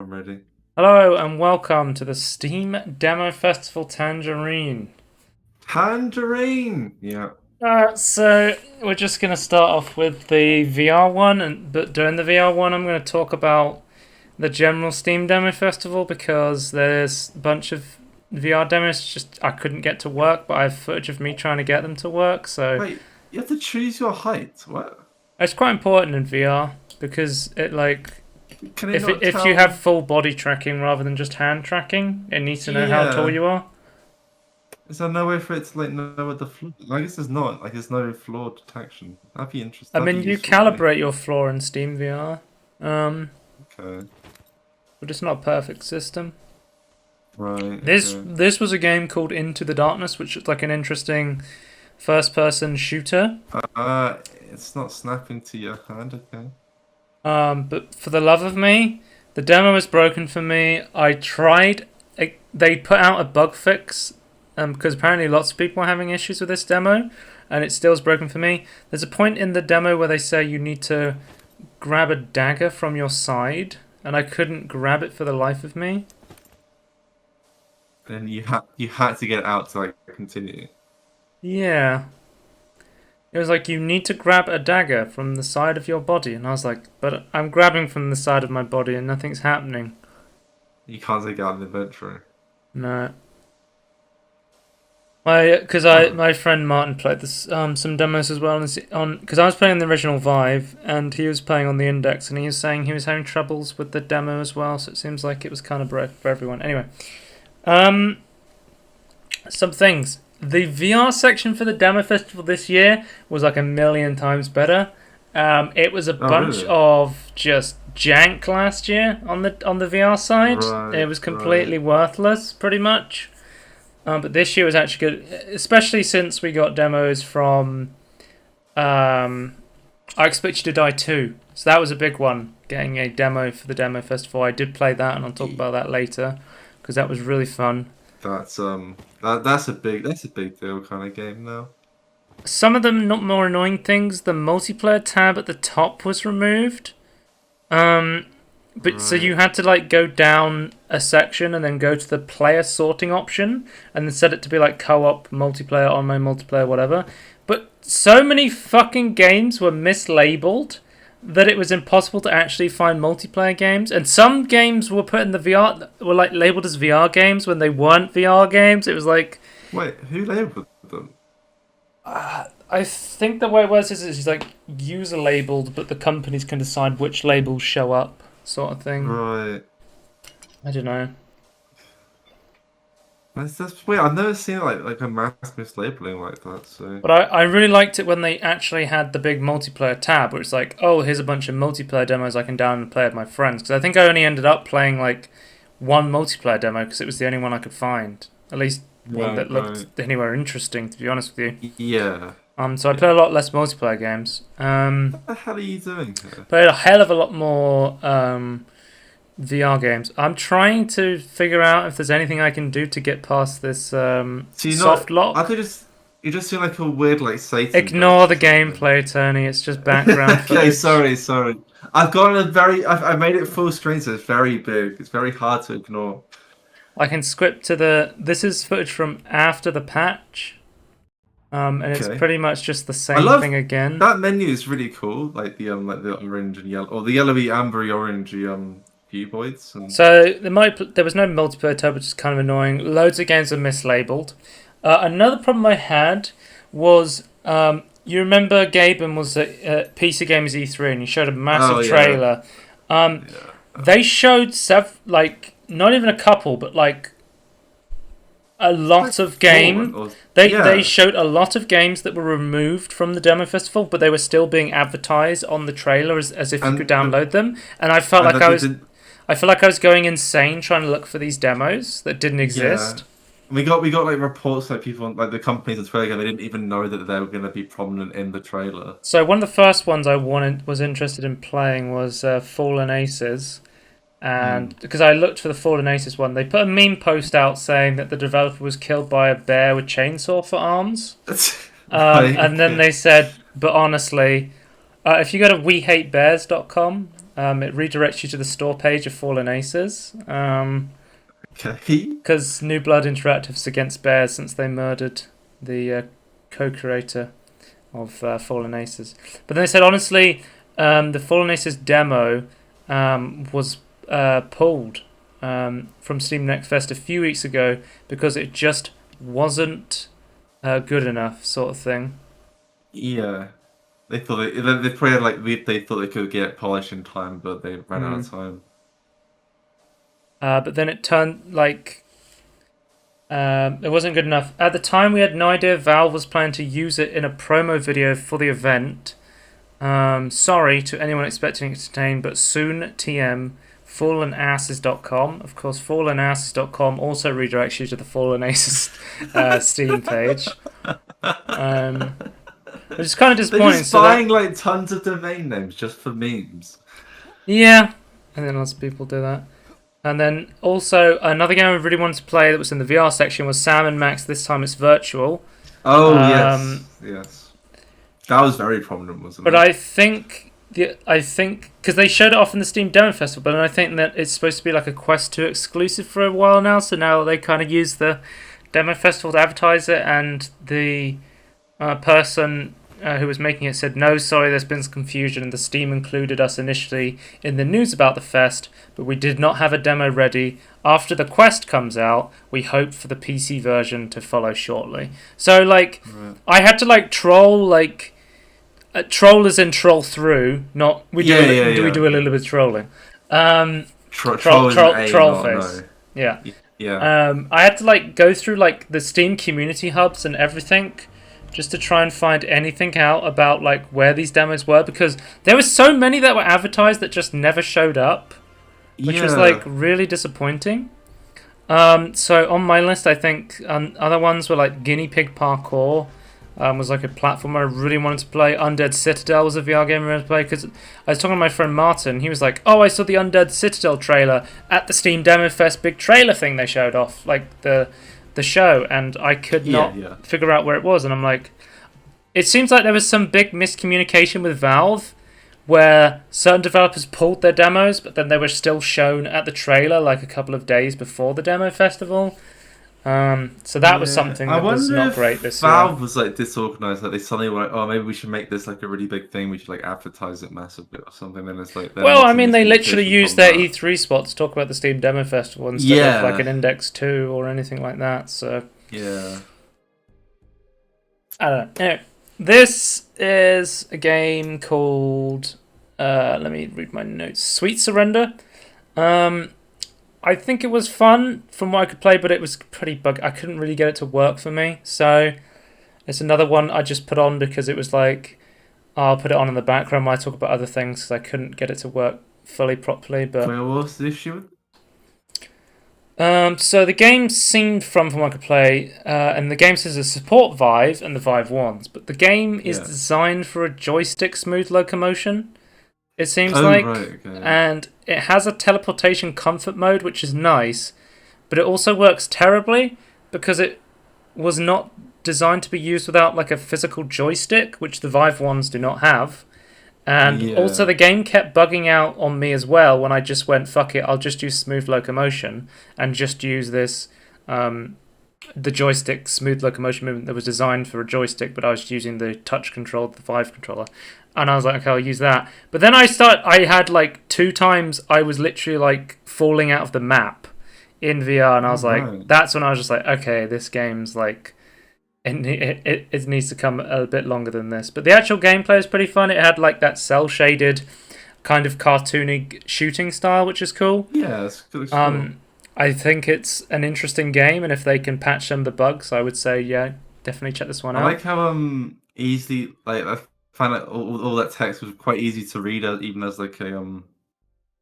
I'm ready. Hello and welcome to the Steam Demo Festival Tangerine. Tangerine! Yeah. So we're just gonna start off with the VR one, but during the VR one, I'm gonna talk about the general Steam Demo Festival because there's a bunch of VR demos. Just I couldn't get to work, but I have footage of me trying to get them to work. So Wait, you have to choose your height. What? it's quite important in VR because Can it if not if you have tell? full body tracking rather than just hand tracking, it needs to know how tall Yeah. you are. Is there no way for it to know what the floor? I guess there's not. There's no floor detection. That'd be interesting. I That'd be mean, you useful, I think. calibrate your floor in Steam VR, Okay. but it's not a perfect system. Right. This Okay. this was a game called Into the Darkness, which is like an interesting first-person shooter. It's not snapping to your hand. Okay. But for the love of me, the demo is broken for me. I tried. They put out a bug fix, because apparently lots of people are having issues with this demo, and it still is broken for me. There's a point in the demo where they say you need to grab a dagger from your side, and I couldn't grab it for the life of me. And you had to get out to continue. Yeah. It was like, you need to grab a dagger from the side of your body. And I was like, but I'm grabbing from the side of my body and nothing's happening. You can't take it out of the inventory. No. Huh. My friend Martin played this some demos as well because I was playing the original Vive and he was playing on the Index and he was saying he was having troubles with the demo as well, so it seems like it was kind of broke for everyone. Anyway, um, some things. The VR section for the demo festival this year was like a million times better. It was a Oh, bunch really? of just jank last year on the VR side. It Right. was Right. completely worthless, pretty much. But this year was actually good, especially since we got demos from I Expect You to Die 2. So that was a big one, getting a demo for the demo festival. I did play that, and I'll talk about that later because that was really fun. That's a big deal kind of game now. Some of the not more annoying things, the multiplayer tab at the top was removed. Um, but so Right. you had to like go down a section and then go to the player sorting option and then set it to be like co-op, multiplayer, online multiplayer, whatever. But so many fucking games were mislabeled that it was impossible to actually find multiplayer games. And some games were put in the VR were like labeled as VR games when they weren't VR games. It was like, Wait, who labeled them? I think the way it works is it's like user labeled, but the companies can decide which labels show up, sort of thing. Right. I don't know. That's weird. I've never seen like a mass mislabeling like that. So But I really liked it when they actually had the big multiplayer tab, where it's like, oh, here's a bunch of multiplayer demos I can download and play with my friends. Because I think I only ended up playing like one multiplayer demo because it was the only one I could find. At least one right, that looked right. anywhere interesting, to be honest with you. Yeah. So I Yeah. played a lot less multiplayer games. What the hell are you doing here? Played a hell of a lot more VR games. I'm trying to figure out if there's anything I can do to get past this So you're not. soft I lock. think you're just doing like a weird like Satan Ignore dance the or something. gameplay, Tony. It's just background Okay, footage. sorry. I've got a very. I made it full screen, so it's very big. It's very hard to ignore. I can script to the. This is footage from after the patch, and it's Okay. pretty much just the I same love thing again. that menu is really cool. Like the orange and yellow or the yellowy ambery orangey cuboids and So there was no multiplayer tab, which is kind of annoying. Loads of games are mislabeled. Another problem I had was you remember Gaben was at PC Gamers E3 and he showed a oh massive yeah. trailer. Um, Yeah. they showed like not even a couple, but like a Like lot of four game. or They yeah. showed a lot of games that were removed from the demo festival, but they were still being advertised on the trailer as if you could And the, download them. And I felt and like that I feel like I was going insane trying to look for these demos that didn't yeah. exist. We got like reports like people like the companies on Twitter they didn't even know that they were going to be prominent in the trailer. So one of the first ones I was interested in playing was Fallen Aces, Hmm. and because I looked for the Fallen Aces one, they put a meme post out saying that the developer was killed by a bear with chainsaw for arms. Right. And then Okay. they said, but honestly, if you go to wehatebears.com, It redirects you to the store page of Fallen Aces. Okay. Because New Blood Interactive's against Bears since they murdered the co-creator of Fallen Aces. But then they said, honestly, the Fallen Aces demo was pulled from Steam Next Fest a few weeks ago because it just wasn't good enough, sort of thing. Yeah. They probably had, like they thought they could get it polished in time, but they ran out of time. But then it turned like it wasn't good enough. At the time, we had no idea Valve was planning to use it in a promo video for the event. Sorry to anyone expecting it to contain, but soon TM fallenasses.com. Of course, fallenasses.com also redirects you to the Fallen Aces Steam page. Which is kind of disappointing. They're just buying like tons of domain names just for memes. Yeah, and then lots of people do that. And then also another game I really wanted to play that was in the VR section was Sam & Max. This time it's virtual. Oh yes. That was very prominent, wasn't it? But I think because they showed it off in the Steam Demo Festival, but I think that it's supposed to be like a Quest 2 exclusive for a while now. So now they kind of use the Demo Festival to advertise it, and the person who was making it said, "No, sorry, there's been some confusion, and the Steam included us initially in the news about the fest, but we did not have a demo ready. After the Quest comes out, we hope for the PC version to follow shortly." So like, right. I had to like troll like. Troll as in troll through, not we do. We do a little bit of trolling. Troll face. No. Yeah. Yeah. I had to like go through like the Steam community hubs and everything, just to try and find anything out about like where these demos were, because there were so many that were advertised that just never showed up, which was like really disappointing. So on my list, I think other ones were like Guinea Pig Parkour. Was like a platform I really wanted to play. Undead Citadel was a VR game I wanted to play, because I was talking to my friend Martin. He was like, "Oh, I saw the Undead Citadel trailer at the Steam Demo Fest big trailer thing they showed off, like the show," and I could not figure out where it was. And I'm like, it seems like there was some big miscommunication with Valve, where certain developers pulled their demos, but then they were still shown at the trailer like a couple of days before the demo festival. So that was something that was not great this year. Valve was like disorganized, like they suddenly were like, "Oh, maybe we should make this like a really big thing. We should like advertise it massively or something." Then it's like, well, I mean, they literally used their E3 spot to talk about the Steam Demo Festival instead of like an Index 2 or anything like that. So yeah, I don't know. Anyway, this is a game called let me read my notes. Sweet Surrender. I think it was fun from what I could play, but it was pretty buggy. I couldn't really get it to work for me. So it's another one I just put on because it was like, I'll put it on in the background while I talk about other things, because I couldn't get it to work fully properly. But what was the issue? So the game seemed from what I could play, and the game says a support Vive and the Vive ones, but the game is designed for a joystick smooth locomotion. It seems like, right, okay. And it has a teleportation comfort mode, which is nice, but it also works terribly because it was not designed to be used without like a physical joystick, which the Vive ones do not have. And also the game kept bugging out on me as well when I just went, fuck it, I'll just use smooth locomotion and just use this, the joystick smooth locomotion movement that was designed for a joystick, but I was using the touch control, the Vive controller. And I was like, okay, I'll use that. But then I had like 2 times I was literally like falling out of the map in VR, and I was like, that's when I was just like, okay, this game's like, it needs to come a bit longer than this. But the actual gameplay is pretty fun. It had like that cell shaded kind of cartoony shooting style, which is cool. Yeah, it's cool. I think it's an interesting game, and if they can patch some of the bugs, I would say, yeah, definitely check this one out. I like how easy, like I find like all that text was quite easy to read, even as like an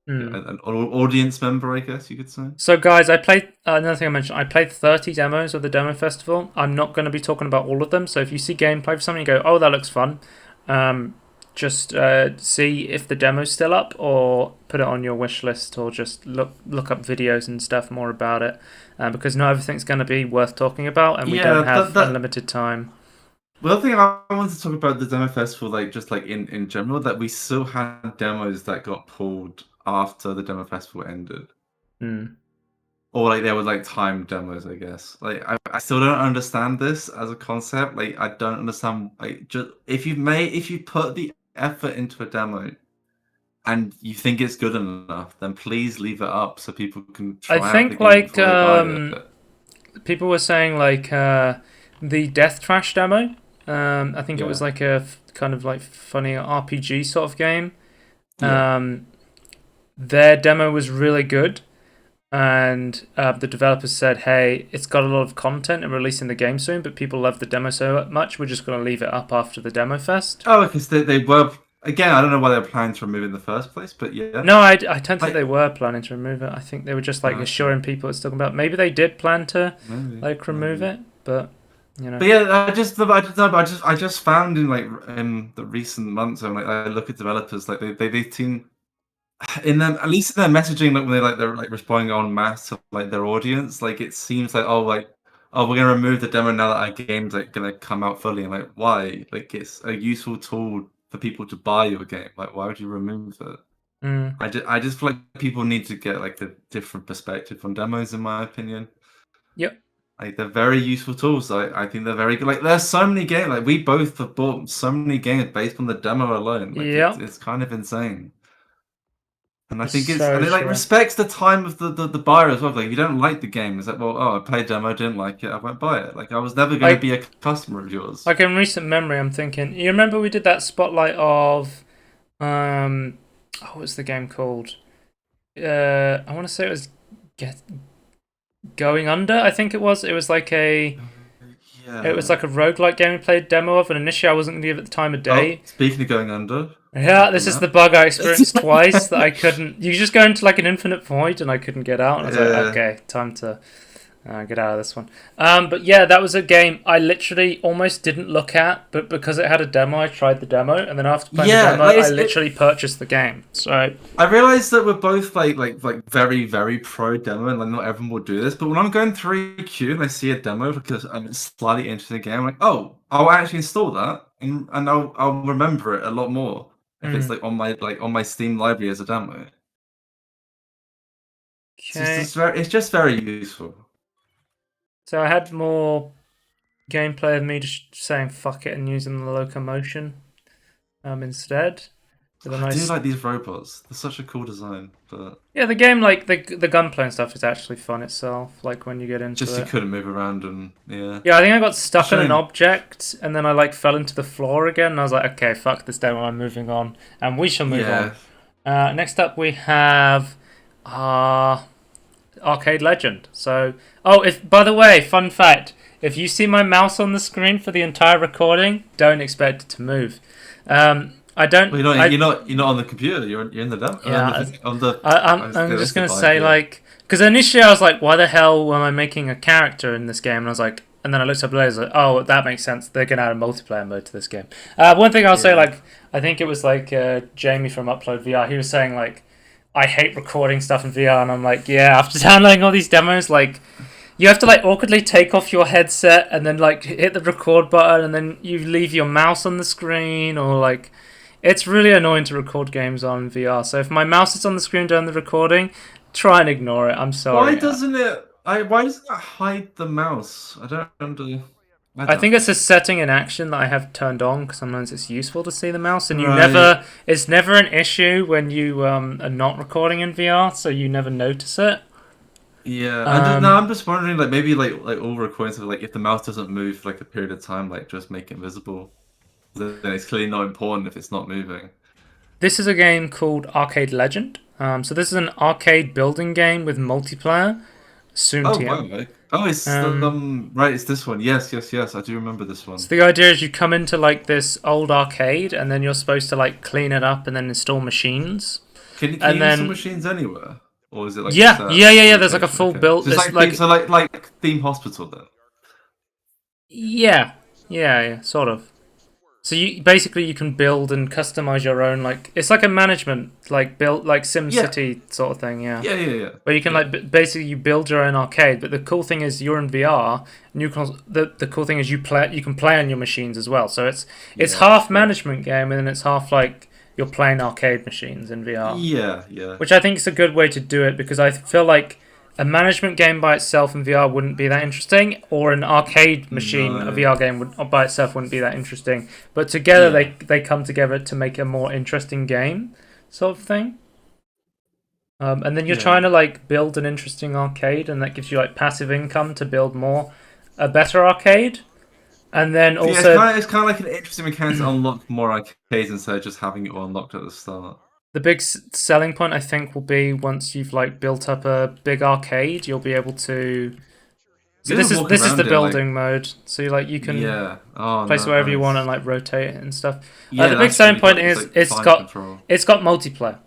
audience member, I guess you could say. So guys, I played another thing I mentioned. I played 30 demos of the demo festival. I'm not going to be talking about all of them. So if you see gameplay for something, you go, "Oh, that looks fun," just see if the demo's still up, or put it on your wish list, or just look up videos and stuff more about it, because not everything's going to be worth talking about, and we don't have unlimited time. One thing I wanted to talk about the demo festival, like just like in general, that we still had demos that got pulled after the demo festival ended. Hmm. Or like there were like timed demos, I guess. Like I still don't understand this as a concept. Like I don't understand like just if you put the effort into a demo and you think it's good enough, then please leave it up so people can I try out the think game like before they buy it. people were saying like the Death Trash demo. I think it was Yeah. like a kind of like funny RPG sort of game. Yeah. Um, their demo was really good, and the developers said, "Hey, it's got a lot of content and releasing the game soon, but people love the demo so much, we're just going to leave it up after the demo fest." Oh, because they were again, I don't know why they were planning to remove it in the first place, but yeah. No, I don't think Like they were planning to remove it. I think they were just like okay, assuring people it's talking about. Maybe they did plan to maybe, like remove maybe. it, but you know. But yeah, I just found in like in the recent months when like I look at developers like they seem in them at least in their messaging like when they're like responding en masse to like their audience like it seems like oh we're gonna remove the demo now that our game's like gonna come out fully and like why like it's a useful tool for people to buy your game like why would you remove it? Mm, I just feel like people need to get like a different perspective on demos in my opinion. yep. Like they're very useful tools. I think they're very good. Like there's so many games. Like we both have bought so many games based on the demo alone. Like Yep. it's kind of insane. And I It's think it's and so it like true. respects the time of the buyer as well. Like if you don't like the game, it's like well oh I played demo, didn't like it, I won't buy it. Like I was never going to Like be a customer of yours. like in recent memory, I'm thinking. You remember we did that spotlight of what was the game called? I want to say it was Get Going Under. I think it was. It was like a it was Yeah. like a roguelike game we played demo of, and initially I wasn't gonna give it the time of Oh, day. speaking of going under, Yeah, back on this is that. the bug I experienced twice that I couldn't. You just go into like an infinite void, and I couldn't get out. And I was like, Yeah. okay, time to get out of this one. But yeah, that was a game I literally almost didn't look at, but because it had a demo, I tried the demo, and then after playing the Yeah, demo, like I it literally purchased the game. So, I realize that we're both like very very pro demo and like not everyone will do this. But when I'm going through queue and I see a demo because I'm slightly into the game, I'm like, oh, I'll actually install that and I'll remember it a lot more if it's mm, like on my Steam library as a demo. okay. It's just very useful. So I had more gameplay of me just saying fuck it and using the locomotion instead. With a I do nice like these robots. They're such a cool design, but yeah, the game like the gunplay and stuff is actually fun itself. Like when you get into just you it. couldn't move around and yeah. Yeah, I think I got stuck on an Shame. object and then I like fell into the floor again. And I was like, okay, fuck this demo. I'm moving on, and we shall move on. Yeah. Next up we have Arcade Legend. So, oh, if by the way, fun fact: if you see my mouse on the screen for the entire recording, don't expect it to move. I don't. Well, I you're not on the computer. You're in the demo. On yeah. on the. I'm That's just the gonna vibe. say Yeah. like, because initially I was like, why the hell am I making a character in this game? And I was like, and then I looked up later, I was like, oh, that makes sense. They're gonna add a multiplayer mode to this game. One thing I'll say, Yeah. like, I think it was like Jamie from Upload VR. He was saying like, I hate recording stuff in VR, and I'm like, yeah. After downloading all these demos, like, you have to like awkwardly take off your headset and then like hit the record button, and then you leave your mouse on the screen, or like it's really annoying to record games on VR. So if my mouse is on the screen during the recording, try and ignore it. I'm Why sorry. doesn't it? Why doesn't it hide the mouse? I don't under. I I don't. think it's a setting in action that I have turned on because sometimes it's useful to see the mouse, and you Right. never. It's never an issue when you are not recording in VR, so you never notice it. Yeah. Now Um, I'm just wondering, like maybe like all recordings of like if the mouse doesn't move for like a period of time, like just make it visible. Then it's clearly not important if it's not moving. this is a game called Arcade Legend. So this is an arcade building game with multiplayer. Soon Oh wow. TM. Oh, it's the Um, right. It's this one. Yes. I do remember this So one. the idea is you come into like this old arcade, and then you're supposed to like clean it up and then install machines, Can and you install then machines anywhere, or is it like a yeah, set yeah. There's like a location? full Okay. build. So it's There's like theme, like so like theme hospital then. yeah, yeah, sort of. So you basically you can build and customize your own like it's like a management like build like Sim Yeah, City sort of thing, yeah. yeah. Where you can Yeah. like basically you build your own arcade, but the cool thing is you're in VR and you can the cool thing is you can play on your machines as well. So it's Yeah, half true. management game and then it's half like you're playing arcade machines in VR, Yeah. which I think is a good way to do it because I feel like a management game by itself in VR wouldn't be that interesting, or an arcade machine, a No. VR game by itself wouldn't be that interesting. But together, Yeah. they come together to make a more interesting game, sort of thing. And then you're Yeah. trying to like build an interesting arcade, and that gives you like passive income to build a better arcade. And then So yeah, also it's kind of like an interesting mechanic to unlock more arcades instead of just having it all unlocked at the start. the big selling point I think will be once you've like built up a big arcade, you'll be able to. So You're just walking this is the around in like, building mode. So you can yeah. Oh, place it wherever you want and nice. like rotate it and stuff. Yeah, The big that's selling really cool. point It's is like fine control. it's got multiplayer.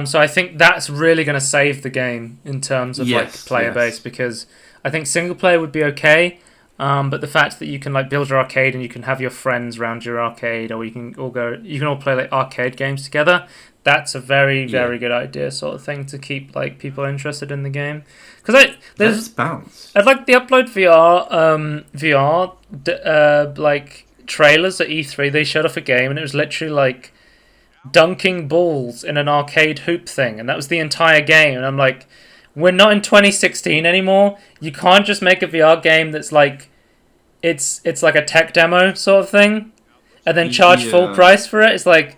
So I think that's really going to save the game in terms of like Yes, player base yes. because I think single player would be okay. But the fact that you can like build your arcade and you can have your friends around your arcade, or you can all play like arcade games together. That's a very Yeah. very good idea, sort of thing to keep like people interested in the game. Because Let's bounce. I'd like the upload VR like trailers at E3. They showed off a game and it was literally like dunking balls in an arcade hoop thing, and that was the entire game. And I'm like, we're not in 2016 anymore. You can't just make a VR game that's like it's like a tech demo sort of thing, and then charge full Yeah. price for it. It's like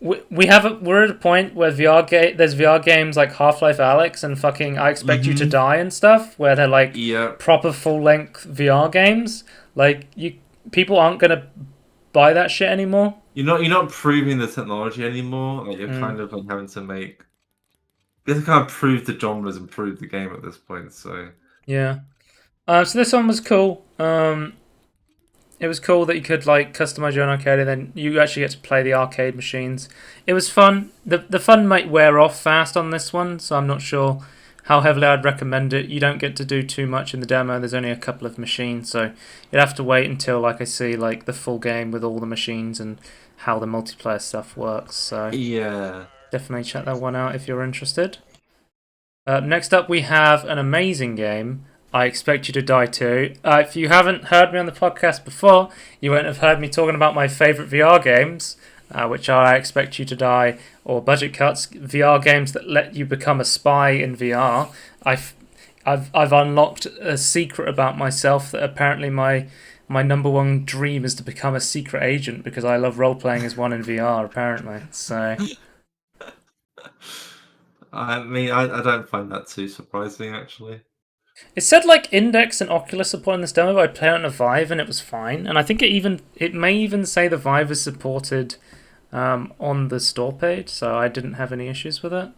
we're at a point where there's VR games like Half-Life Alyx and fucking I Expect You to Mm-hmm. Die and stuff, where they're like Yeah. proper full length VR games. Like people aren't gonna buy that shit anymore. You're not proving the technology anymore. Like you're Mm, kind of like having to make you have to kind of prove the genres and prove the game at this point. So yeah. So this one was cool. It was cool that you could like customize your own arcade, and then you actually get to play the arcade machines. It was fun. The fun might wear off fast on this one, so I'm not sure how heavily I'd recommend it. You don't get to do too much in the demo. There's only a couple of machines, so you'd have to wait until like I see like the full game with all the machines and how the multiplayer stuff works. So yeah. definitely check that one out if you're interested. Next up, we have an amazing game. I Expect You to Die too. If you haven't heard me on the podcast before, you won't have heard me talking about my favourite VR games, which are I Expect You to Die or Budget Cuts, VR games that let you become a spy in VR. I've unlocked a secret about myself that apparently my number one dream is to become a secret agent because I love role playing as one in VR. Apparently, so. I mean, I don't find that too surprising actually. It said like Index and Oculus support in this demo, but I played it on a Vive and it was fine. And I think it may even say the Vive is supported on the store page, so I didn't have any issues with it.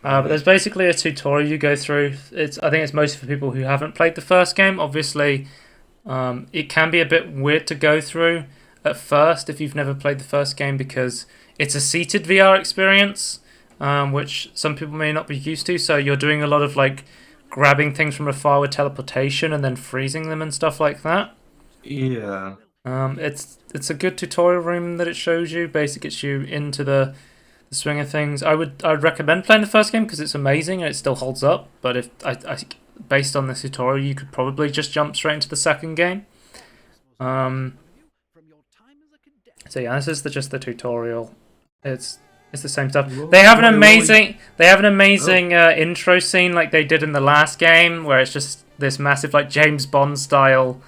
But there's basically a tutorial you go through. I think it's mostly for people who haven't played the first game. Obviously, it can be a bit weird to go through at first if you've never played the first game because it's a seated VR experience, which some people may not be used to. So you're doing a lot of like grabbing things from afar with teleportation and then freezing them and stuff like that. Yeah. It's a good tutorial room that it shows you. Basically, gets you into the swing of things. I'd recommend playing the first game because it's amazing and it still holds up. But if I based on the tutorial, you could probably just jump straight into the second game. So yeah, this is just the tutorial. It's the same stuff. They have an amazing intro scene like they did in the last game, where it's just this massive like James Bond style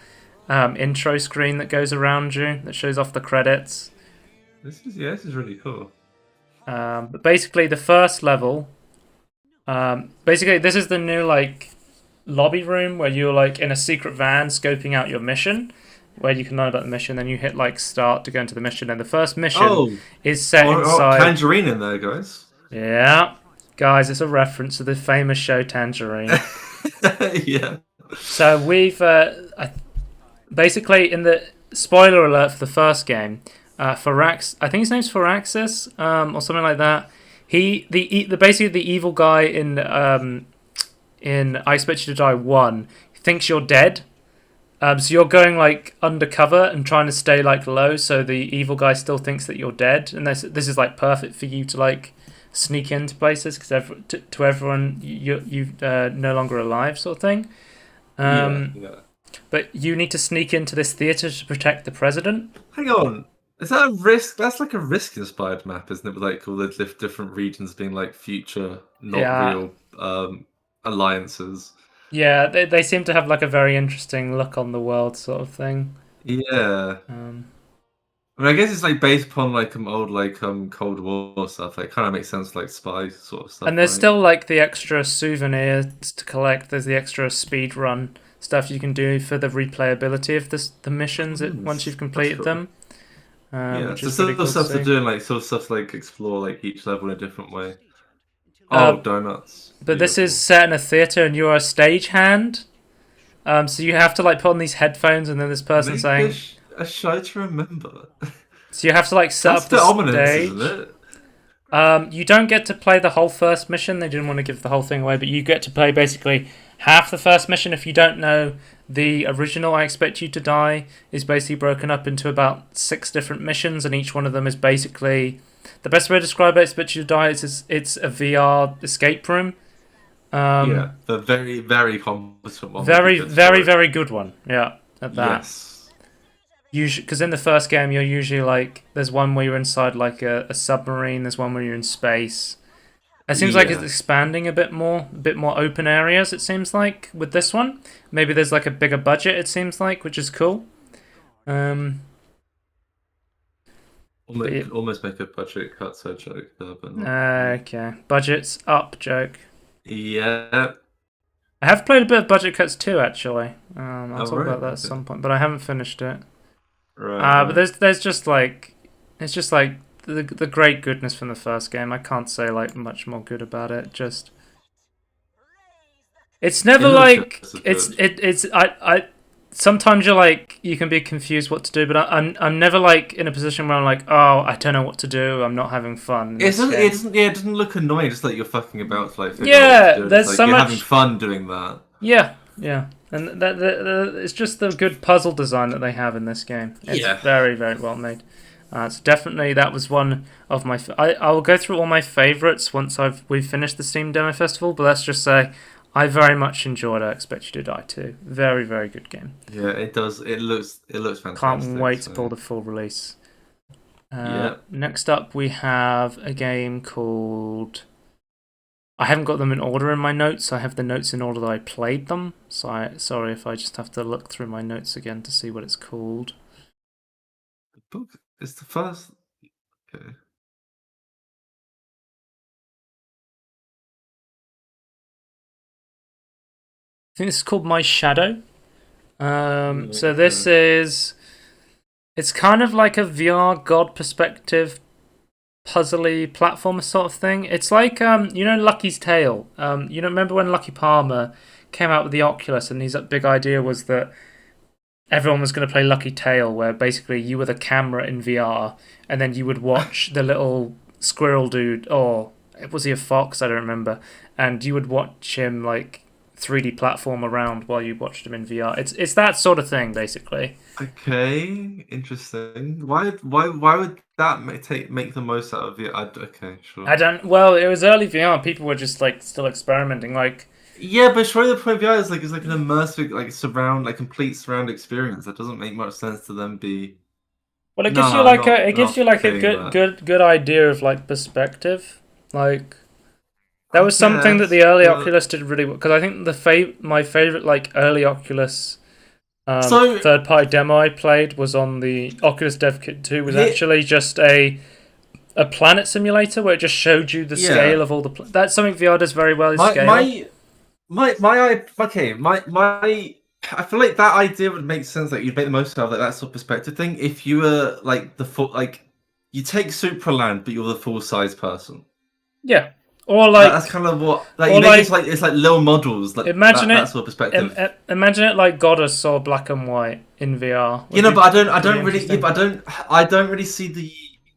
intro screen that goes around you that shows off the credits. This is really cool. But basically, the first level, basically this is the new like lobby room where you're like in a secret van scoping out your mission, where you can learn about the mission. Then you hit like start to go into the mission, and the first mission is set inside. Tangerine in there, guys. Yeah, guys, it's a reference to the famous show Tangerine. Yeah. So we've basically in the spoiler alert for the first game, Firax, I think his name's Firaxis, or something like that. Basically the evil guy in I Expect You to Die 1 thinks you're dead, So you're going like undercover and trying to stay like low, so the evil guy still thinks that you're dead, and this is like perfect for you to like sneak into places because to everyone you no longer alive sort of thing. Yeah, Um, yeah. but you need to sneak into this theater to protect the president. Hang on. Is that a risk? That's like a risk-inspired map, isn't it? With like all the different regions being like future, not Yeah, real alliances. yeah, they seem to have like a very interesting look on the world sort of thing. Yeah. Um, I mean, I guess it's like based upon like old like Cold War stuff. Like, kind of makes sense, like spy sort of and stuff, there's right? still like the extra souvenirs to collect. There's the extra speed run stuff you can do for the replayability of the missions once you've That's completed cool. them, Yeah, which so is pretty sort of cool to stuff to see. do, and like sort of stuff to like explore like each level in a different way. Uh, Oh, donuts, but this is beautiful. set in a theater, and you're a stagehand. So you have to like put on these headphones, and then this person Make saying, a show to remember. so you have to like set That's up a the bit ominous, isn't stage. it? You don't get to play the whole first mission. They didn't want to give the whole thing away, but you get to play basically half the first mission. If you don't know, the original I Expect You to Die is basically broken up into about 6 different missions, and each one of them is basically the best way to describe it. I Expect You to Die is it's a VR escape room. Yeah, Um, the very, very competent one with a very, good very, story. very good one. Yeah, at that. Yes. Usually, because in the first game you're usually like there's one where you're inside like a submarine. There's one where you're in space. It seems like it's Yeah. expanding a bit more open areas. It seems like with this one, maybe there's like a bigger budget. It seems like, which is cool. Um, but Almost, almost make a budget cut so joke there, but not really. okay, budget's up. Joke. Yeah. I have played a bit of Budget Cuts too, actually. I'll Oh, talk right. about that at Okay. some point, but I haven't finished it. Right, But right. there's just like it's just like the great goodness from the first game. I can't say like much more good about it. Just it's It never looks like just as good. it's I sometimes you're like you can be confused what to do, but I'm never like in a position where I'm like, oh, I don't know what to do. I'm not having fun in this game. Yeah, it doesn't look annoying, just like you're fucking about to like figure out what to Yeah, do, and it's there's like so you're having much. fun doing that. Yeah, yeah, and it's just the good puzzle design that they have in this game. It's Yeah. very very well made. So definitely that was one of my. I will go through all my favorites once we've finished the Steam Demo Festival. But let's just say I very much enjoyed I Expect You to Die too. Very very good game. Yeah, it does. It looks Can't fantastic. wait to pull So the full release. yeah. Next up we have a game called. I haven't got them in order in my notes. I have the notes in order that I played them. So sorry if I just have to look through my notes again to see what it's called. The book is the first. Okay. I think this is called My Shadow. So this Okay. is it's kind of like a VR God perspective puzzly platformer sort of thing. It's like you know Lucky's Tale. You know remember when Lucky Palmer came out with the Oculus and his big idea was that everyone was going to play Lucky Tale, where basically you were the camera in VR, and then you would watch the little squirrel dude, or was he a fox? I don't remember. And you would watch him like 3D platform around while you watched him in VR. It's that sort of thing, basically. Okay. Interesting. Why would that make the most out of it? Okay, sure. I don't. Well, it was early VR. People were just like still experimenting. Like, Yeah, but surely the point of VR is like an immersive, like surround, like complete surround experience. That doesn't make much sense to then be. well, it No, gives you I'm like a not paying that. good idea of like perspective. Like that I was something that guess, the early but Oculus did really well because I think my favorite like early Oculus so third party demo I played was on the Oculus Dev Kit 2 was here, actually just a planet simulator where it just showed you the scale yeah. of all the that's something VR does very well is My scale. my okay. My. I feel like that idea would make sense. Like you'd make the most out of like, that sort of perspective thing if you were like the full like you take Supraland, but you're the full size person. Yeah. Or That's like kind of what like you or make it like it's like little models like imagine that it sort of perspective. imagine it like Goddess saw black and white in VR You would know, be but I pretty don't really, yeah, interesting. but I don't really see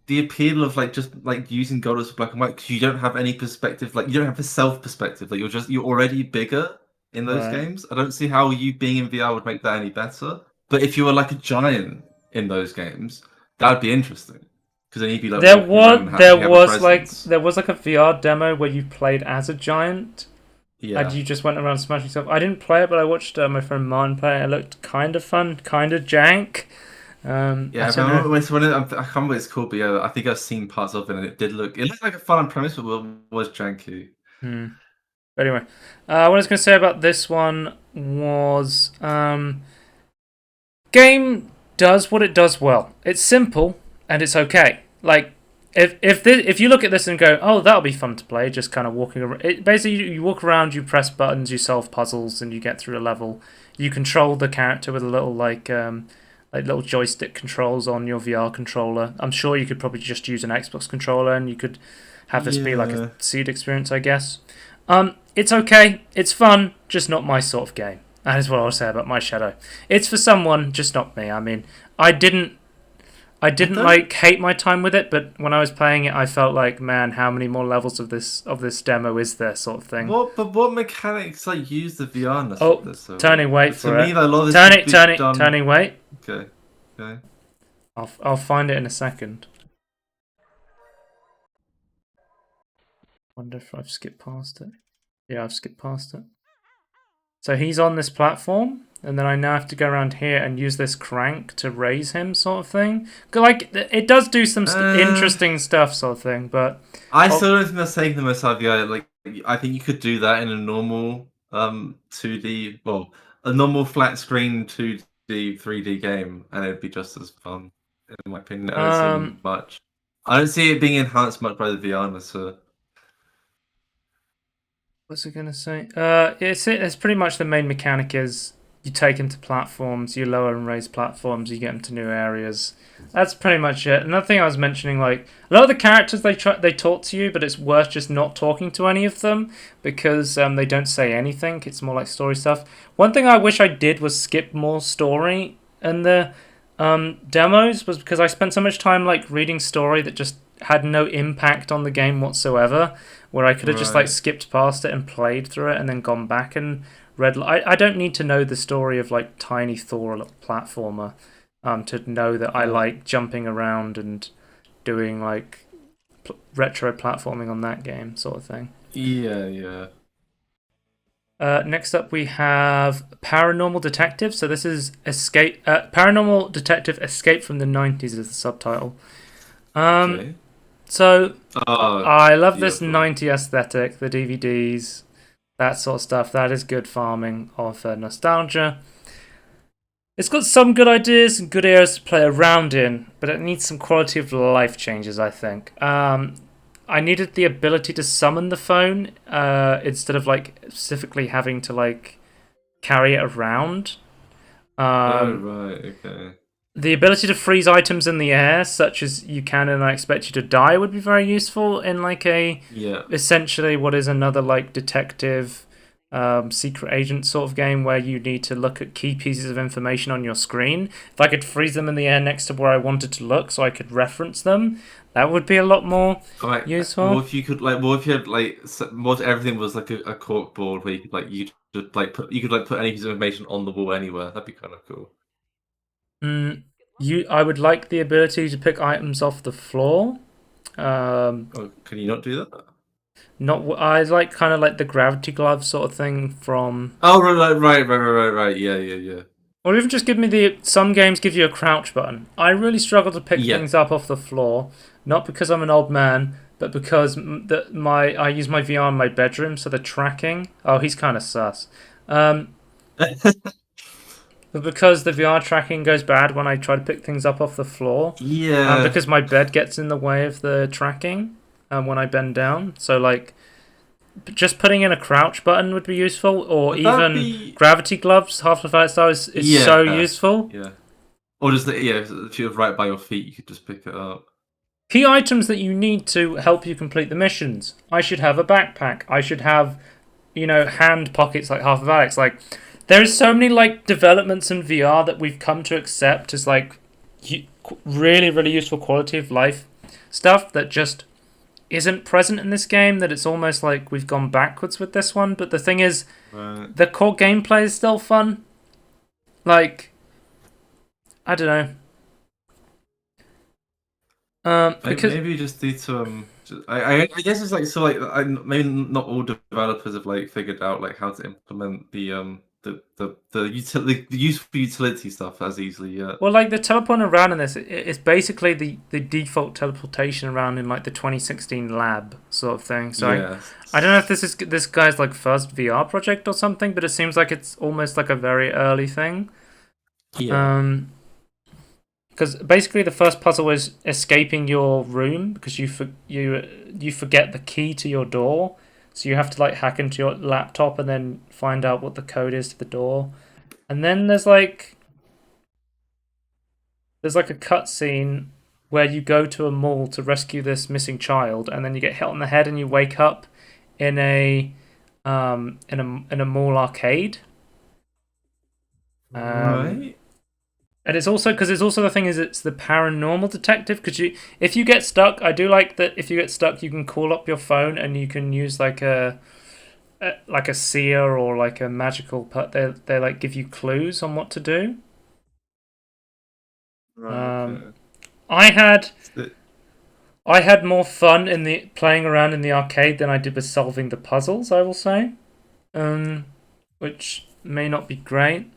the appeal of like just like using God as black and white because you don't have any perspective. Like you don't have a self perspective. Like you're already bigger. in those Right. games. I don't see how you being in VR would make that any better. But if you were like a giant in those games, that would be interesting because then you'd be like walking around and you have a presence. There was like a VR demo where you played as a giant and Yeah. you just went around smashing stuff. I didn't play it, but I watched my friend Martin play it. It looked kind of fun, kind of jank. Yeah, I I don't know. remember I can't remember what it's called, but yeah, I think I've seen parts of it and it looked like a fun premise, but was janky. Hmm. But anyway, what I was going to say about this one was game does what it does well. It's simple and it's okay. Like if you look at this and go, oh, that'll be fun to play, just kind of walking around. Basically, you walk around, you press buttons, you solve puzzles, and you get through a level. You control the character with a little like little joystick controls on your VR controller. I'm sure you could probably just use an Xbox controller, and you could have this be like a Yeah. seed experience, I guess. It's okay, it's fun, just not my sort of game. That is what I'll say about My Shadow. It's for someone, just not me. I mean, I didn't I don't. like hate my time with it, but when I was playing it, I felt like, man, how many more levels of this demo is there, sort of thing. What mechanics like use the VR-ness of Oh, this so turning, well? wait To for me, it. like, a lot of this could be done. Turning, wait. Okay. Okay. I'll find it in a second. Wonder if I've skipped past it. Yeah, I've skipped past it. So he's on this platform, and then I now have to go around here and use this crank to raise him, sort of thing. Like it does do some Uh, interesting stuff, sort of thing. But I oh, still don't think that's taking the most out of VR. Like, I think you could do that in a normal 2D, well, a normal flat screen 2D 3D game, and it'd be just as fun, in my opinion. I don't see um, much. I don't see it being enhanced much by the VR-ness. So. what's it gonna say? It's pretty much the main mechanic is you take him to platforms, you lower and raise platforms, you get him to new areas. That's pretty much it. Another thing I was mentioning, like a lot of the characters they talk to you, but it's worth just not talking to any of them because they don't say anything. It's more like story stuff. One thing I wish I did was skip more story in the demos was because I spent so much time like reading story that just had no impact on the game whatsoever, where I could have just like Right. skipped past it and played through it and then gone back and read. I don't need to know the story of like Tiny Thor, a little platformer, to know that I Yeah. like jumping around and doing like retro platforming on that game, sort of thing. Yeah. Yeah. Next up, we have Paranormal Detective. So this is Paranormal Detective: Escape from the '90s is the subtitle. Um, Okay. so Oh, I love this beautiful. 90s aesthetic, the DVDs, that sort of stuff. That is good farming of nostalgia. It's got some good ideas and good areas to play around in, but it needs some quality of life changes, I think. I needed the ability to summon the phone instead of like specifically having to like carry it around. Oh, Um, right. Okay. the ability to freeze items in the air, such as you can and I expect you to die, would be very useful in like a Yeah. essentially what is another like detective secret agent sort of game where you need to look at key pieces of information on your screen. If I could freeze them in the air next to where I wanted to look so I could reference them, that would be a lot more Alright. useful. What if you could like? What if you had like? What if everything was like a cork board where you could like you just like put any piece of information on the wall anywhere? That'd be kind of cool. Mm, I would like the ability to pick items off the floor. Um, Oh, can you not do that? not I like kind of like the gravity glove sort of thing from. Oh, right. Yeah, yeah, yeah. Or even just give me the. Some games give you a crouch button. I really struggle to pick Yeah. things up off the floor, not because I'm an old man, but because I use my VR in my bedroom, so the tracking. Oh, he's kind of sus. Um, but because the VR tracking goes bad when I try to pick things up off the floor, Yeah. because my bed gets in the way of the tracking, when I bend down. So like just putting in a crouch button would be useful, or Would that even be? gravity gloves. Half-Life Style is so Yeah. useful. Yeah. Or just if you were right by your feet, you could just pick it up. Key items that you need to help you complete the missions. I should have a backpack. I should have, hand pockets like Half of Alex. Like, there is so many like developments in VR that we've come to accept as like really, really useful quality of life stuff that just isn't present in this game, that it's almost like we've gone backwards with this one. But the thing is, Right. the core gameplay is still fun. Like, I don't know. Because Maybe you just need to I guess it's like so like maybe not all developers have like figured out like how to implement the useful utility stuff as easily yet. well, like the teleporting around in this, it's basically the default teleportation around in like the 2016 lab sort of thing. So Yes. I don't know if this is this guy's like first VR project or something, but it seems like it's almost like a very early thing. Yeah. Because basically the first puzzle is escaping your room because you forget the key to your door, so you have to like hack into your laptop and then find out what the code is to the door, and then there's like a cutscene where you go to a mall to rescue this missing child, and then you get hit on the head and you wake up in a in a mall arcade. Right. And it's also because it's also the thing is it's the Paranormal Detective, because if you get stuck, I do like that if you get stuck you can call up your phone and you can use like a seer or like a magical they like give you clues on what to do. Right. Okay. I had It- I had more fun in the playing around in the arcade than I did with solving the puzzles, I will say. Which may not be great.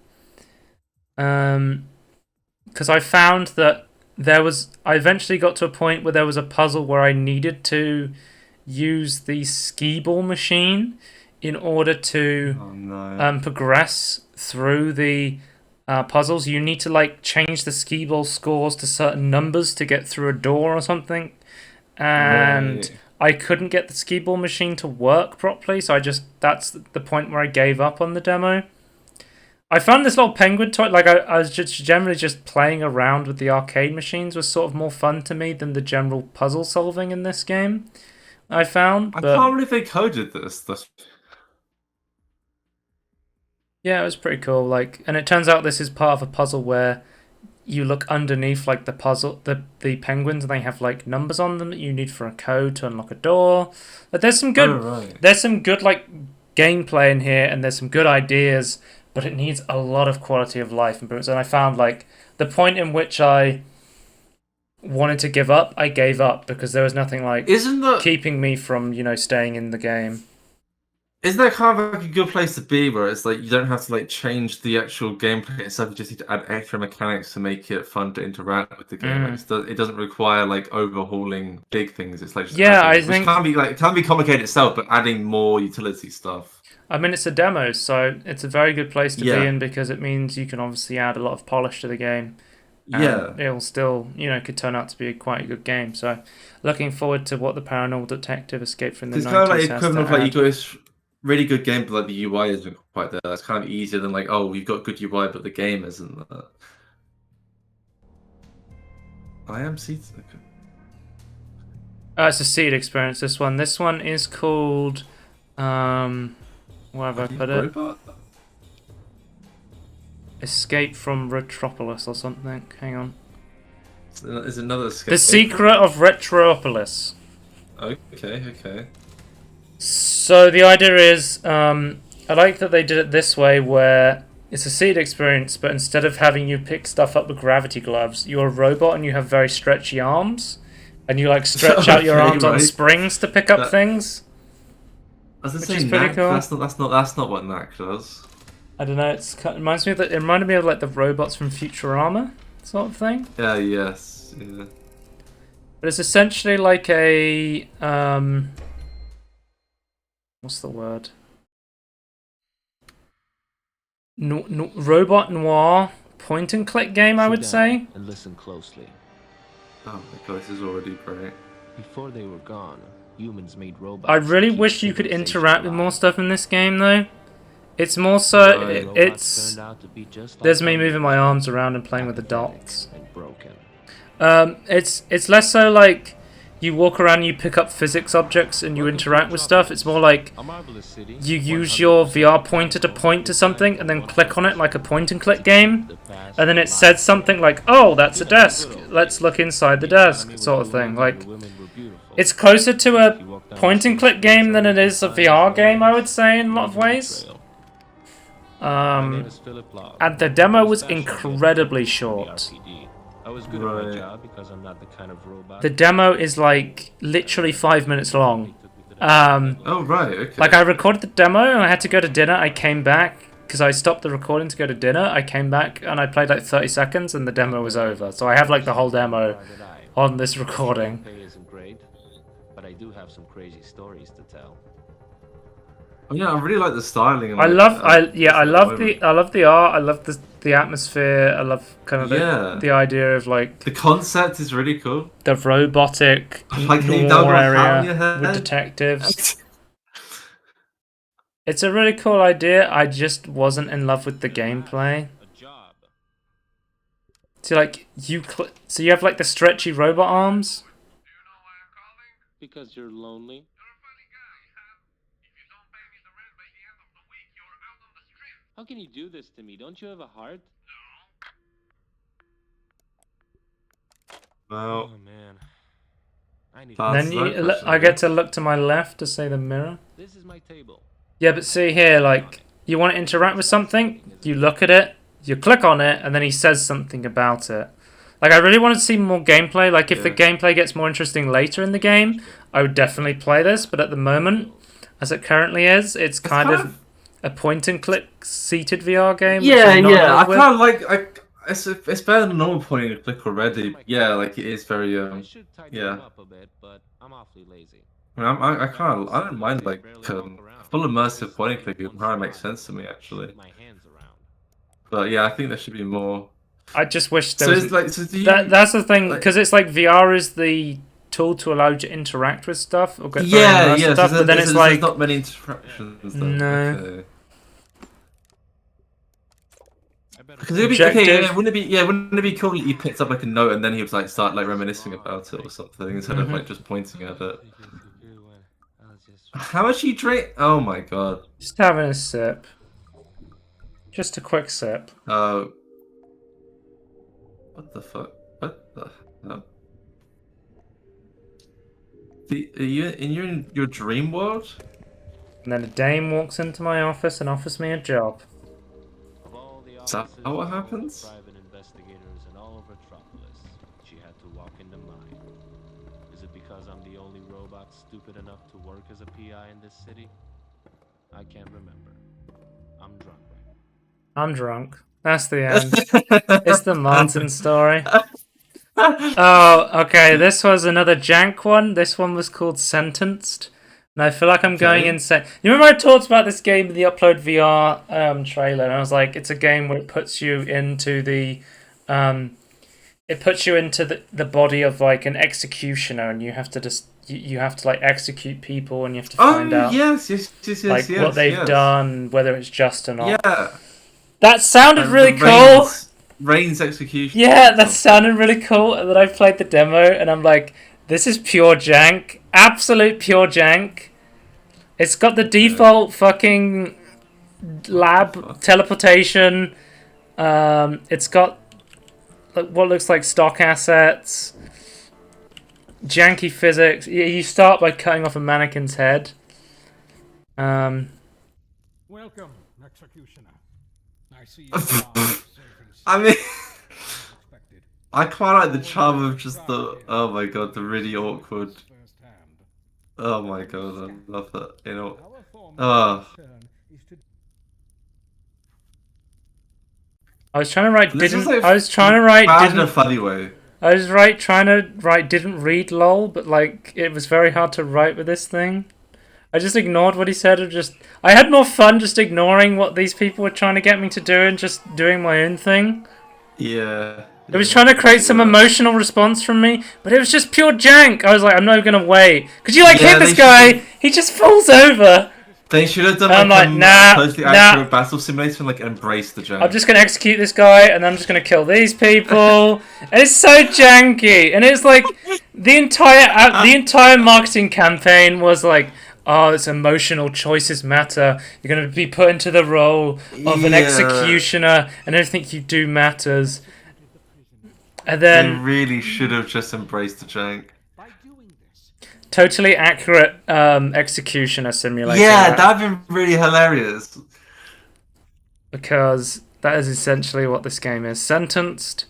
Because I found that I eventually got to a point where there was a puzzle where I needed to use the skee ball machine in order to Oh no. progress through the puzzles. You need to like change the skee ball scores to certain numbers to get through a door or something, and Right. I couldn't get the skee ball machine to work properly, so that's the point where I gave up on the demo. I found this little penguin toy, like I was just generally just playing around with the arcade machines was sort of more fun to me than the general puzzle solving in this game, I found. I But can't believe they coded this. yeah, it was pretty cool. Like, and it turns out this is part of a puzzle where you look underneath like the penguins, and they have like numbers on them that you need for a code to unlock a door. But there's some Oh good right. like gameplay in here, and there's some good ideas, but it needs a lot of quality of life improvements. And I found like the point in which I wanted to give up, I gave up because there was nothing like Isn't that keeping me from staying in the game. Isn't that kind of like a good place to be where it's like you don't have to like change the actual gameplay itself, you just need to add extra mechanics to make it fun to interact with the game. Like it doesn't require like overhauling big things. It's like just Yeah, I adding, which think. can be complicated itself, but adding more utility stuff. I mean, it's a demo, so it's a very good place to be Yeah. in because it means you can obviously add a lot of polish to the game, and Yeah. it'll still, could turn out to be quite a good game. So, looking forward to what the Paranormal Detective Escape from the It's kind of like 90s has to equivalent of like you add. got this really good game, but like the UI isn't quite there. That's kind of easier than like, oh, you've got good UI, but the game isn't there. I am seated. Okay. It's a seed experience. This one. This one is called. Where have I put it? Robot? Escape from Retropolis or something. Hang on. Is another The Secret of Retropolis. Okay. So the idea is, I like that they did it this way, where it's a seed experience, but instead of having you pick stuff up with gravity gloves, you're a robot and you have very stretchy arms, and you like stretch out your arms on springs to pick up things. Which is pretty cool. That's not what Knack does. I don't know. It reminded me of like the robots from Futurama sort of thing. Yeah. Yes. Yeah. But it's essentially like a what's the word? Robot noir point and click game, I would say. And listen closely. Oh my god, this is already great. Before they were gone, humans made robots. I really wish you could interact with more stuff in this game, though. It's more so it's there's me moving my arms around and playing with the dots. It's less so like you walk around and you pick up physics objects and you interact with stuff. It's more like you use your VR pointer to point to something and then click on it like a point and click game, and then it says something like, "Oh, that's a desk. Let's look inside the desk," sort of thing. Like It's closer to a If you walk down point the and click same game streets than it all is a the VR time, game, I would say, in a lot of leaving a ways. trail. My name Um, is Philip Log. and the I demo was special guest incredibly in the short. RPD. I was good at Right. my job because I'm not the kind of robot. The demo is like literally 5 minutes long. Oh right, okay. Like I recorded the demo and I had to go to dinner. I came back because I stopped the recording to go to dinner. I came back and I played like 30 seconds and the demo was over. So I have like the whole demo on this recording. Pay isn't great, but I do have some crazy stories to tell. Oh, yeah, I really like the styling. And, I like, love I just at love moment. I love the art. I love the atmosphere. I love kind of Yeah. the idea of like The concept is really cool. the robotic Like you don't noir go hat on your area with head. detectives. It's a really cool idea. I just wasn't in love with the gameplay. A job. So like so you have like the stretchy robot arms. Because you're lonely. How can you do this to me? Don't you have a heart? Well, Oh man. I need That's Then no you question, I get yeah. to look to my left to say the mirror. This is my table. Yeah, but see here, like you want to interact with something, you look at it, you click on it, and then he says something about it. Like I really want to see more gameplay. Like if the Yeah. gameplay gets more interesting later in the game, I would definitely play this. But at the moment, as it currently is, it's kind of a point and click seated VR game. which Yeah, I'm not in yeah. I love with. kind of like. It's better than normal point and click already. Yeah, like it is very. I should tighten Yeah. them up a bit, but I'm awfully lazy. I mean, I kind of I don't mind like full immersive point and click. It kind of makes sense to me actually. My hands around. But yeah, I think there should be more. I just wish there So was. it's like, so do you? That's the thing, like- because it's like VR is the tool to allow you to interact with stuff or get Yeah, very immersive yeah. stuff, So but then it's there's like not many interactions. Then. No. Okay. I better Because it'd be okay, Objective. yeah, wouldn't it be cool that he picked up like a note and then he was like start like reminiscing about it or something instead of like just pointing at it. How much you drink? Oh my god. just having a sip. Just a quick sip. What the fuck? What the hell? Are you in your dream world? And then a dame walks into my office and offers me a job. Of all the Is that offices what of happens? private investigators in all of Retropolis, she had to walk into mine. Is it because I'm the only robot stupid enough to work as a PI in this city? I can't remember. I'm drunk. I'm drunk. That's the end. It's the Martin story. Oh, okay. This was another jank one. This one was called Sentenced. And I feel like I'm going Okay. insane. You remember I talked about this game in the Upload VR trailer, and I was like, it's a game where it puts you into the the body of like an executioner, and you have to just you have to like execute people, and you have to find Oh out yes, like yes, what they've yes. done, whether it's just or not. Yeah. That sounded And really the cool. Rain's execution. Yeah, that sounded really cool. And then I played the demo, and I'm like, this is pure jank, absolute pure jank. It's got the default fucking lab teleportation. It's got like what looks like stock assets, janky physics. You start by cutting off a mannequin's head. Welcome, executioner. I see you are saving I mean, expected. I quite like the charm of just the oh my god, the really awkward. Firsthand. Oh my god, I love that. You know, Our form oh, turn is to I was trying to write this is didn't. like I was trying to write bad in a didn't. funny way. I was trying to write didn't read lol, but like it was very hard to write with this thing. I just ignored what he said and I had more fun just ignoring what these people were trying to get me to do and just doing my own thing. Yeah. It was trying to create some emotional response from me, but it was just pure jank. I was like, I'm not gonna wait. Could you like Yeah, hit this they guy? He just falls over. They should have done I'm like, like, nah, closely nah. accurate battle simulator and like embrace the joke. I'm just gonna execute this guy, and I'm just gonna kill these people. And it's so janky, and it's like the entire marketing campaign was like, oh, it's emotional choices matter. You're gonna be put into the role of an Yeah. executioner, and everything you do matters. And They then really should have just embraced the jank. by doing this. totally accurate executioner simulator. Yeah, right? that'd be really hilarious. Because that is essentially what this game is. Sentenced.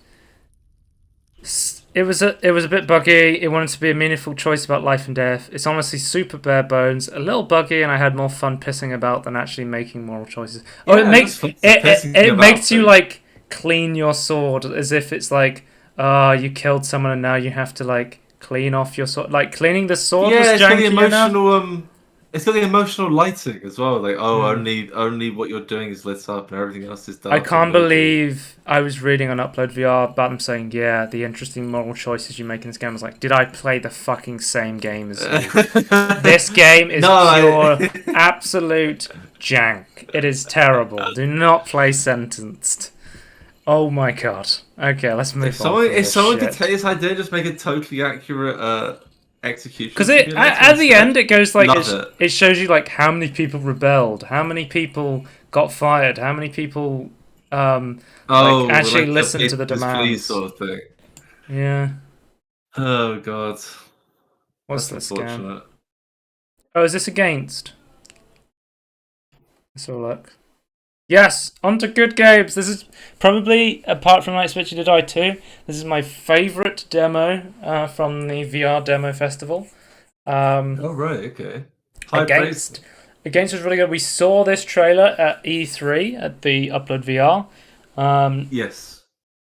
It was a bit buggy. It wanted to be a meaningful choice about life and death. It's honestly super bare bones, a little buggy, and I had more fun pissing about than actually making moral choices. Oh, Yeah, it makes that's pissing it about makes you things. like clean your sword as if it's like, you killed someone and now you have to like clean off your sword. Like cleaning the sword was Yeah, it's got the janky enough. emotional it's got the emotional lighting as well. Like, oh, Hmm. only what you're doing is lit up and everything else is I dark and can't murky. believe I was reading on Upload VR about them saying, yeah, the interesting moral choices you make in this game. I was like, did I play the fucking same game as you? This game is No, pure, absolute jank. It is terrible. Do not play Sentenced. Oh my god. Okay, let's move on from if this someone could shit. take this idea, just make a totally accurate execution Because simulator at the instead. end it goes like Love it. it shows you like how many people rebelled, how many people got fired, how many people like Oh, actually like the listened to the papers, please demands. sort of thing. Yeah. Oh god, What's that's this game? unfortunate. Oh, is this against? Let's have a look. Yes, on to good games. This is probably, apart from I Expect You to Die 2, this is my favourite demo from the VR Demo Festival. Oh right, okay. High praise. Against was really good. We saw this trailer at E3 at the Upload VR Yes.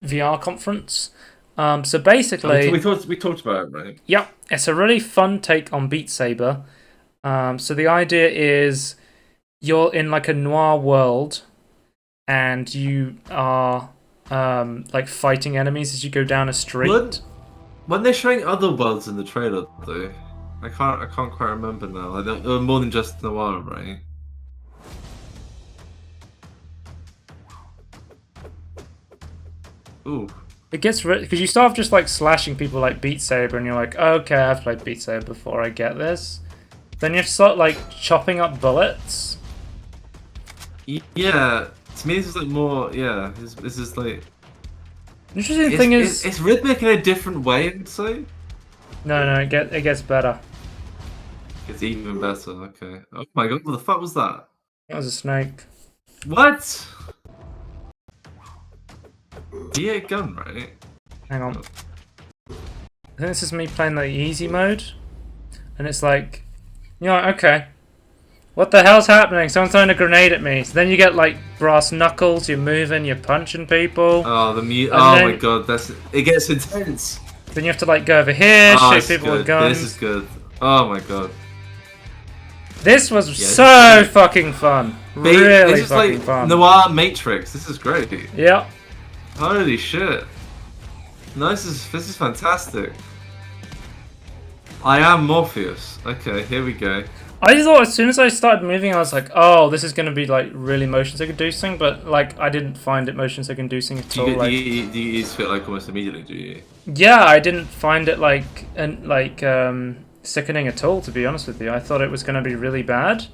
VR conference. So Oh, basically, we talked about it, right? yeah, it's a really fun take on Beat Saber. So the idea is you're in like a noir world, and you are like fighting enemies as you go down a street. When they're showing other worlds in the trailer, though, I can't quite remember now. Like, there were more than just Noir, right? Ooh. It gets because you start off just like slashing people like Beat Saber, and you're like, okay, I've played Beat Saber before, I get this. Then you start like chopping up bullets. Yeah, to me this is like more. Yeah, this is like. Interesting thing is, It's rhythmic in a different way, I'd say. no, it gets better. It's even better. Okay. Oh my god, what the fuck was that? That was a snake. What? D8 gun, right? Hang on. I think this is me playing the easy mode, and it's like, okay, what the hell's happening? Someone's throwing a grenade at me. So then you get like brass knuckles. You're moving. You're punching people. Oh, And then- my god, it gets intense. Then you have to like go over here, Oh, shoot it's people good. with guns. This is good. Oh my god. This was Yeah, so fucking fun. Really This is fucking like fun. Noir Matrix. This is great. Yep. Holy shit. No, this is fantastic. I am Morpheus. Okay, here we go. I thought as soon as I started moving, I was like, oh, this is going to be like really motion sick inducing, but like I didn't find it motion sick inducing at all. Do you use it like almost immediately, do you? Yeah, I didn't find it like sickening at all, to be honest with you. I thought it was going to be really bad.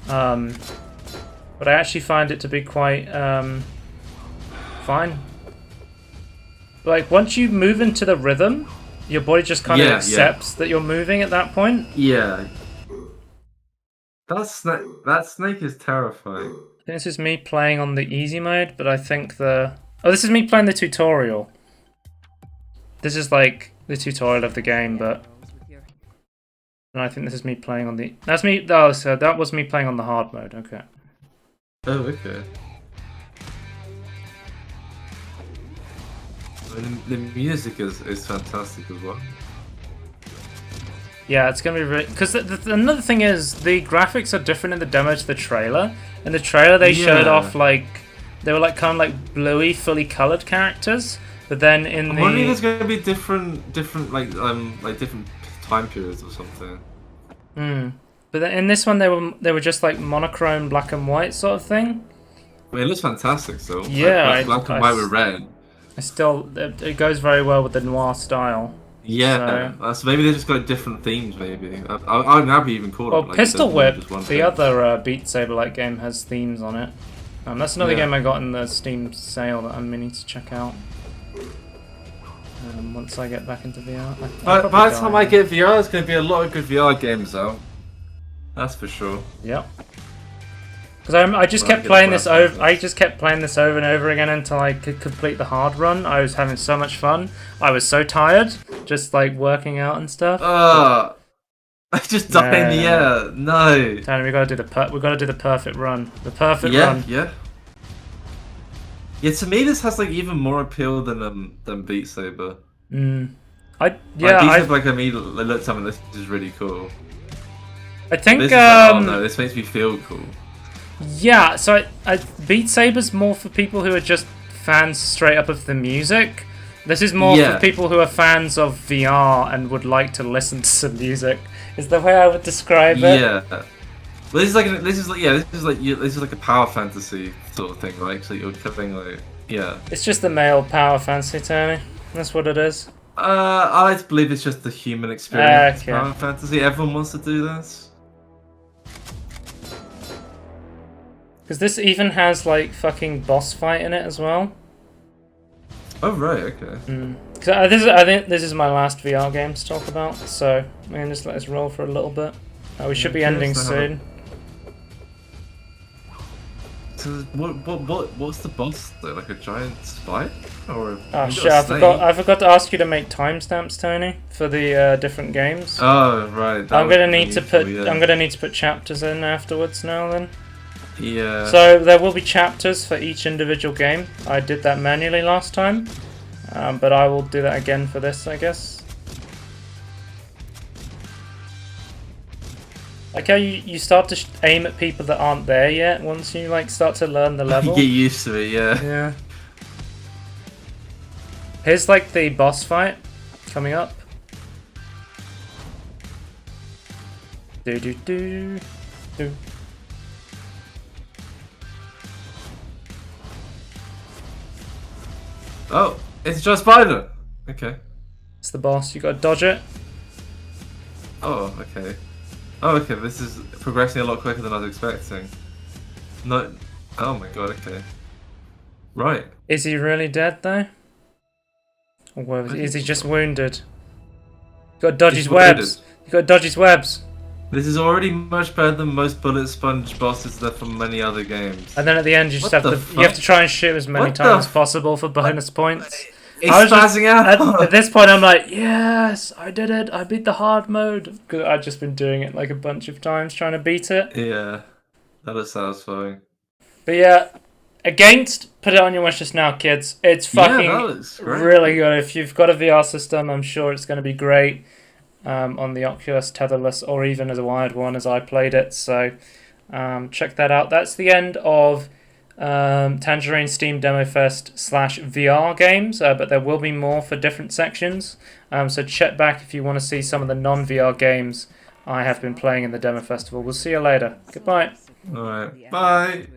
But I actually find it to be quite fine. Like once you move into the rhythm, your body just kind of accepts that you're moving at that point. Yeah. That snake is terrifying. I think this is me playing on the easy mode, but I think this is me playing the tutorial. This is like the tutorial of the game, but and I think this is me playing on the. That's me. Oh, so that was me playing on the hard mode. Okay. Oh, okay. I mean, the music is fantastic as well. Yeah, it's gonna be really. Because another thing is the graphics are different in the demo to the trailer. In the trailer, they showed off like they were like kind of like bluey, fully colored characters. But then in I'm wondering if there's going to be different like different time periods or something. But then in this one, they were just like monochrome, black and white sort of thing. I mean, it looks fantastic still. Yeah, like, black and white with red. It goes very well with the noir style. Yeah, so maybe they just got different themes. Maybe I'm happy even called Well, it. Like, Pistol Whip, just one the thing. other Beat Saber-like game, has themes on it. That's another Yeah. game I got in the Steam sale that I'm meaning to check out. once I get back into VR. But by the time I get VR, there's going to be a lot of good VR games out. That's for sure. Yep. Because I just kept playing this over. I just kept playing this over and over again until I could complete the hard run. I was having so much fun. I was so tired, just like working out and stuff. I just died in the air. No. Tony, we gotta do the perfect run. The perfect run. Yeah. Yeah, to me this has like even more appeal than Beat Saber. Beat Saber, like immediately looked at something. This is really cool. I think this is like, oh no, this makes me feel cool. Yeah, so Beat Saber's more for people who are just fans straight up of the music. This is more for people who are fans of VR and would like to listen to some music. Is the way I would describe it. Yeah. Well, this is like a power fantasy sort of thing, right? So you're covering like It's just the male power fantasy, Tony. That's what it is. I like to believe it's just the human experience. Power fantasy. Everyone wants to do this. Because this even has like fucking boss fight in it as well. Oh right, okay. I think this is my last VR game to talk about, so man, just let us roll for a little bit. We should be ending soon. So what's the boss though? Like a giant spider? Or oh shit! I forgot to ask you to make timestamps, Tony, for the different games. Oh right. I'm gonna need to put chapters in afterwards now then. Yeah. So there will be chapters for each individual game. I did that manually last time, but I will do that again for this, I guess. Like how you start to aim at people that aren't there yet once you like start to learn the level. You get used to it, yeah. Yeah. Here's like the boss fight coming up. Do do do do. Oh, it's just spider. Okay. It's the boss. You gotta dodge it. Oh, okay. Oh, okay. This is progressing a lot quicker than I was expecting. No. Oh my god. Okay. Right. Is he really dead though? Or is he just wounded? You gotta dodge his webs. You gotta dodge his webs. This is already much better than most bullet sponge bosses that from many other games. And then at the end, you just have to try and shoot as many times as possible for bonus points. He's spazzing out. At this point, I'm like, yes, I did it. I beat the hard mode because I've just been doing it like a bunch of times trying to beat it. Yeah, that is satisfying. But yeah, put it on your wish list now, kids. It's fucking really good. If you've got a VR system, I'm sure it's going to be great. On the Oculus tetherless or even as a wired one as I played it, so check that out. That's the end of Tangerine Steam Demo Fest / VR games, but there will be more for different sections, so check back if you want to see some of the non-VR games I have been playing in the Demo Festival. We'll see you later. Goodbye. Alright, bye.